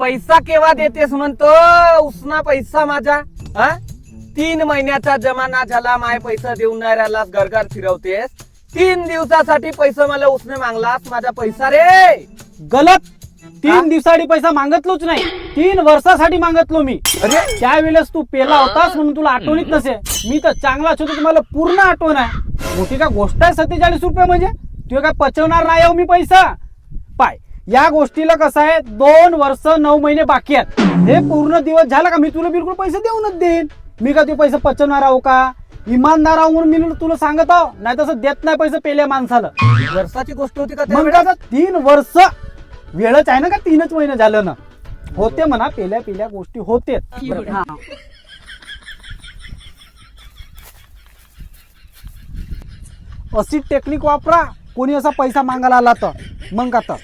पैसा केव्हा देतेस म्हणतो? उसना पैसा माझा 3 महिन्याचा जमाना झाला, माय पैसा देऊन नाही राहिलास, घरघर फिरवतेस. 3 दिवसासाठी पैसा मला उसने मागलास, माझा पैसा रे. गलत. 3 दिवसासाठी पैसा मागतलोच नाही, 3 वर्षासाठी मागतलो मी. अरे त्यावेळेस तू पेला होतास म्हणून तुला आठवणीत नसे. मी तर चांगलाच होतो, तुम्हाला पूर्ण आठवण आहे. मोठी का गोष्ट आहे 47 म्हणजे? तुला काय पचवणार नाही हो मी पैसा. पाय या गोष्टीला कसं आहे, 2 वर्ष 9 महिने बाकी आहेत. हे पूर्ण दिवस झाला का मी तुला बिलकुल पैसे देऊनच देईन. मी का ते पैसे पचवणार आहो का? इमानदार आहो म्हणून मी तुला सांगत आहो, नाही तसं देत नाही पैसे पेल्या माणसाला. वर्षाची गोष्ट होती का मग त्यावेळेस? कसं 3 वर्ष वेळच आहे ना का? 3च महिने झालं ना. होते म्हणा, पेल्या गोष्टी होते. अशी टेक्निक वापरा कोणी असा पैसा मागायला आला तर. मग आता